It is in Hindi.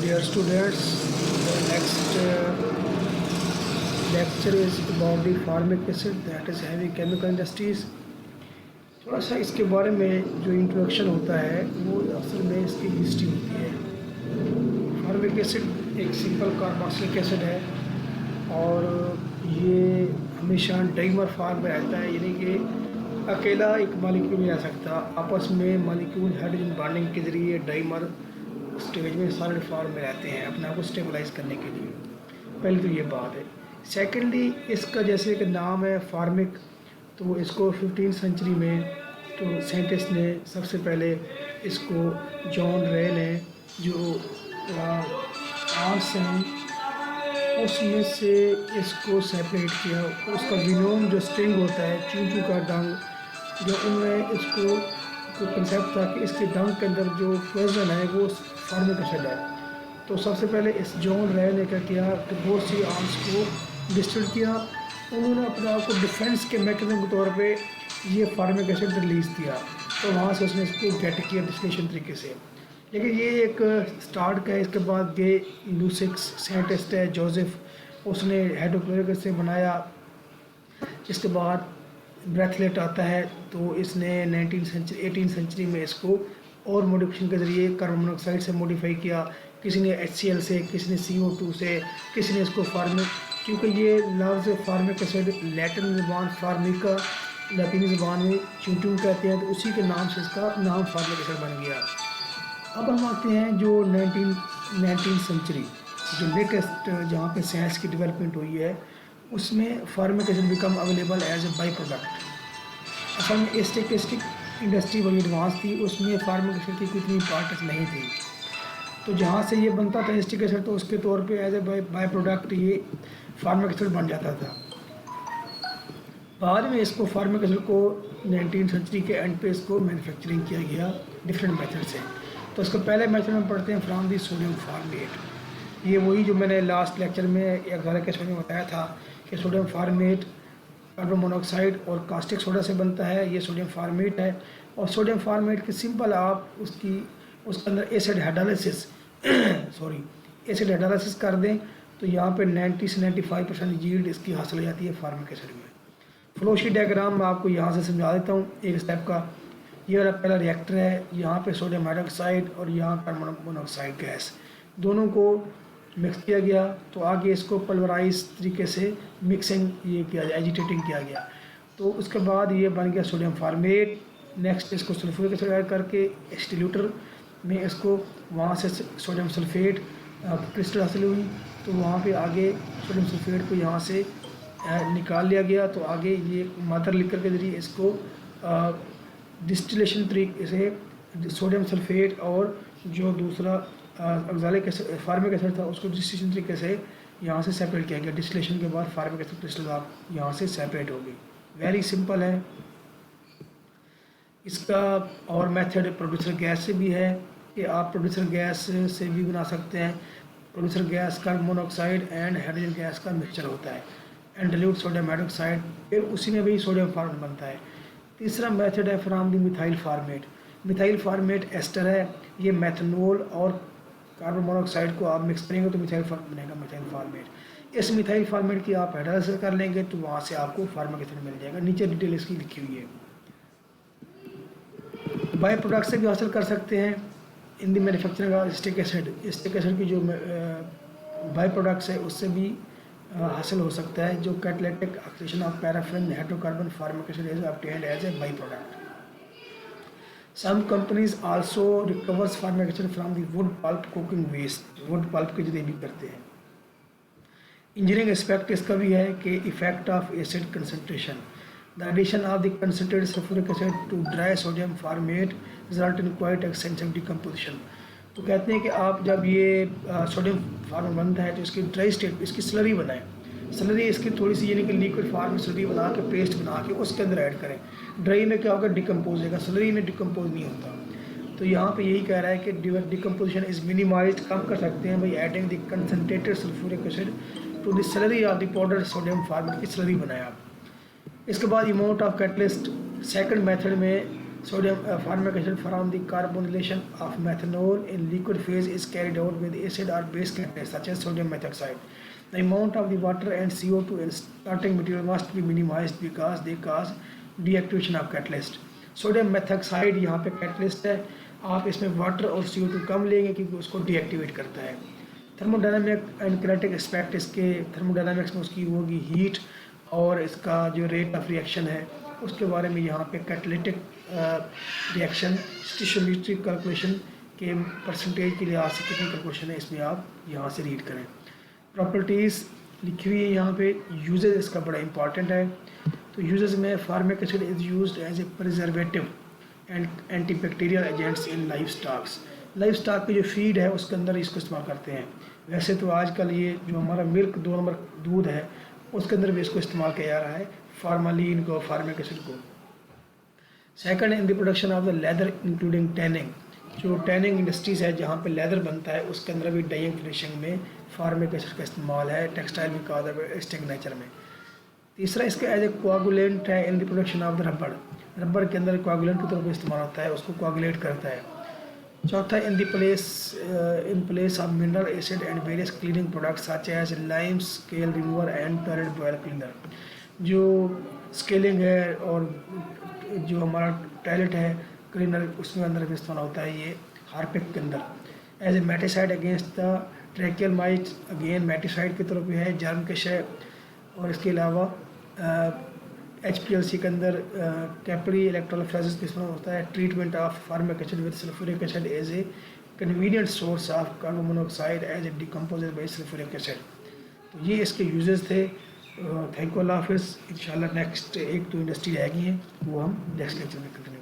Dear students, the next lecture is about the formic acid, that is heavy chemical industries. थोड़ा सा इसके बारे में जो इंट्रोडक्शन होता है वो असल में इसकी हिस्ट्री होती है। फॉर्मिक एसिड एक सिंपल कार्बोक्सिलिक एसिड है और ये हमेशा डाइमर फॉर्म में रहता है, यानी कि अकेला एक मॉलिक्यूल नहीं रह सकता। आपस में मॉलिक्यूल हाइड्रोजन बॉन्डिंग के ज़रिए डाइमर स्टेज में सॉलिड फॉर्म में रहते हैं अपने आप को स्टेबलाइज करने के लिए। पहले तो ये बात है। सेकेंडली, इसका जैसे कि नाम है फॉर्मिक, तो इसको 15वीं सेंचुरी में तो साइंटिस्ट ने सबसे पहले इसको जॉन रे ने जो आर्ट्स हैं उसमें से इसको सेपरेट किया। उसका विनोम जो स्ट्रिंग होता है, चूचू का डंग, जो उनमें इसको कंसेप्ट था कि इसके डंग के अंदर जो पॉइजन है वो फॉर्मिक एसिड है। तो सबसे पहले इस जॉन रे ने क्या किया कि बहुत सी आर्म्स को डिस्टिल किया। उन्होंने अपने आप को डिफेंस के मैकेनिज्म के तौर पे ये फॉर्मिक एसिड रिलीज़ किया, तो वहाँ से उसने इसको गेट किया डिस्टिलेशन तरीके से। लेकिन ये एक स्टार्ट का है। इसके बाद ये लूसिक्स साइंटिस्ट है जोसेफ, उसने हाइड्रोक्लोरिक एसिड से बनाया। इसके बाद ब्रेथलेट आता है, तो इसने 18वीं सेंचुरी में इसको और मॉडिफिकेशन के ज़रिए कार्बन मोनोऑक्साइड से मॉडिफाई किया। किसी ने HCl से, किसी ने CO2 से, किसी ने इसको फार्मिक, क्योंकि ये लफ्ज़ फार्मिक एसिड लैटिन ज़बान फार्मिका, लैटिनी ज़बान में चूटू कहते हैं, तो उसी के नाम से इसका नाम फार्मिक एसिड बन गया। अब हम आते हैं जो 19वीं सेंचुरी, जो लेटेस्ट जहाँ पे साइंस की डेवलपमेंट हुई है, उसमें formic acid become available as a by product. असल में स्टैटिस्टिक इंडस्ट्री बड़ी एडवांस थी, उसमें फार्मिक एसिड की कोई इतनी इम्पोर्टेंस नहीं थी। तो जहाँ से ये बनता था एसिटिक एसिड, तो उसके तौर पे एज ए बाई प्रोडक्ट ये फार्मिक एसिड बन जाता था। बाद में इसको फार्मिक एसिड को 19वीं सेंचुरी के एंड पे इसको मैन्युफैक्चरिंग किया गया डिफरेंट मेथड से। तो इसको पहले मेथड में पढ़ते हैं फ्रॉम दी सोडियम फॉर्मेट। ये वही जो मैंने लास्ट लेक्चर में एक घर के में बताया था कि सोडियम फॉर्मेट कार्बन मोनोऑक्साइड और कास्टिक सोडा से बनता है। ये सोडियम फॉर्मेट है, और सोडियम फॉर्मेट की सिंपल आप उसके अंदर एसिड हाइड्रोलाइसिस एसिड हाइड्रोलाइसिस कर दें तो यहाँ पे 90 से 95% यील्ड इसकी हासिल हो जाती है फार्मिक एसिड में। फ्लोशीट डायग्राम मैं आपको यहाँ से समझा देता हूँ एक स्टेप का। ये वाला पहला रिएक्टर है, यहाँ पे सोडियम हाइड्रोक्साइड और यहाँ कार्बन मोनोऑक्साइड गैस दोनों को मिक्स किया गया। तो आगे इसको पल्वराइज तरीके से मिक्सिंग ये किया गया, एजिटेटिंग किया गया। तो उसके बाद ये बन गया सोडियम फॉर्मेट। नेक्स्ट इसको सल्फ्यूरिक एसिड ऐड करके डिस्टिल्यूटर में इसको वहाँ से सोडियम सल्फेट क्रिस्टल हासिल हुई, तो वहाँ पे आगे सोडियम सल्फेट को यहाँ से निकाल लिया गया। तो आगे ये मदर लिकर के जरिए इसको डिस्टिलेशन तरीके से सोडियम सल्फेट और जो दूसरा ऑक्सैलिक एसिड फार्मिक एसिड था उसको डिस्टिलेशन तरीके से यहाँ से सेपरेट किया गया। डिस्टिलेशन के बाद फार्मिक एसिड क्रिस्टल आप यहाँ से सेपरेट हो गई। वेरी सिंपल है। इसका और मेथड प्रोड्यूसर गैस से भी है कि आप प्रोड्यूसर गैस से भी बना सकते हैं। Producer gas carbon monoxide and hydrogen gas का मिक्सचर होता है एंड डिल्यूट सोडियम हाइड्रोक्साइड, फिर उसी में भी सोडियम फॉर्मेट बनता है। तीसरा मेथड है from the methyl formate. Methyl formate ester है, ये मेथनॉल और कार्बन मोनोऑक्साइड को आप मिक्स करेंगे तो मिथाइल फॉर्मेट बनेगा मिथाइल फॉर्मेट। इस मिथाइल फॉर्मेट की आप हाइड्रोलाइसिस कर लेंगे तो वहाँ से आपको फार्मिक एसिड मिल जाएगा। नीचे डिटेल इसकी लिखी हुई है। बाई प्रोडक्ट से भी हासिल कर सकते हैं in the manufacturing of acetic acid. Acetic acid की जो बाई प्रोडक्ट्स है उससे भी हासिल हो सकता है, जो catalytic oxidation of paraffin hydrocarbon formic acid is obtained as a by product. Some companies also recovers formic acid from the wood pulp cooking waste, wood pulp के जरिए भी करते हैं। इंजीनियरिंग एस्पेक्ट इसका भी है कि effect of acid concentration, the addition of the concentrated sulphuric acid to dry sodium formate result in quite extensive decomposition. तो कहते हैं कि आप जब ये सोडियम फॉर्मेट बनता है तो इसकी ड्राई स्टेट इसकी स्लरी बनाएं। स्लरी इसकी थोड़ी सी यानी कि लिक्विड फॉर्म में स्लरी बना के पेस्ट बना के उसके अंदर ऐड करें। ड्राई में क्या होगा, डिकम्पोज होगा, स्लरी में डिकम्पोज नहीं होता। तो यहाँ पे यही कह रहा है कि डिकम्पोजिशन इज मिनिमाइज्ड, कम कर सकते हैं भाई adding the concentrated sulphuric acid to the slurry of the powder sodium formate की स्लरी बनाया आप। इसके बाद amount of catalyst second method में Sodium formic acid from the carbonylation of methanol in liquid phase is carried out with acid or base catalyst such as sodium methoxide. The amount of the water and CO2 in starting material must be minimized because they cause deactivation of catalyst. Sodium methoxide यहाँ पे कैटलिस्ट है, आप इसमें वाटर और CO2 कम लेंगे क्योंकि उसको डीएक्टिवेट करता है। थर्मोडायनामिक एंड किनेटिक एस्पेक्ट, इसके थर्मोडायनामिक्स में उसकी होगी हीट और इसका जो रेट ऑफ रिएक्शन है उसके बारे में यहाँ पे कैटलिटिक रिएक्शन स्टिशियोमेट्रिक कैलकुलेशन के परसेंटेज के लिहाज से कितनी कैलकुलेशन है इसमें आप यहाँ से रीड करें। प्रॉपर्टीज़ लिखी हुई है यहाँ पे। यूजेज इसका बड़ा इंपॉर्टेंट है। तो यूजेज में formic acid is used as a preservative and antibacterial agents in life stocks. Life stock की जो फीड है उसके अंदर इसको इस्तेमाल करते हैं। वैसे तो आजकल ये जो हमारा मिल्क 2 नंबर दूध है उसके अंदर भी इसको इस्तेमाल किया जा रहा है, फार्मालिन को, फार्मिक एसिड को। Second, in the production of the leather including tanning. जो टैनिंग इंडस्ट्रीज़ है जहाँ पे लेदर बनता है उसके अंदर भी डाइंग फिनिशिंग में फार्मिक एसिड का इस्तेमाल है, टेक्सटाइल में का एस्टिक नेचर में। तीसरा, इसका एज ए कोआगुलेंट है in the production of the रबड़। रबड़ के अंदर कोआगुलेंट के तौर पर इस्तेमाल होता है, उसको कोआगुलेट करता है। चौथा, in place of mineral acid and various cleaning products such as lime scale remover and toilet bowl cleaner. जो स्केलिंग है और जो हमारा टॉयलेट है क्लीनर उसमें अंदर भी इस्तेमाल होता है ये हार्पिक के अंदर। As a miticide against the tracheal mite, again miticide के तौर पे है, जर्म कश है। और इसके अलावा HPLC के अंदर कैपरी इलेक्ट्रोलिसिस का इस्तेमाल होता है। Treatment of formic acid with sulphuric acid as a convenient source of carbon monoxide as a decomposer by sulphuric acid. तो ये इसके यूजेस थे। थैंक यू, अल्लाह हाफिज़। इंशाल्लाह नेक्स्ट 1-2 इंडस्ट्री रहेगी हैं वो हम नेक्स्ट लेक्चर में करेंगे।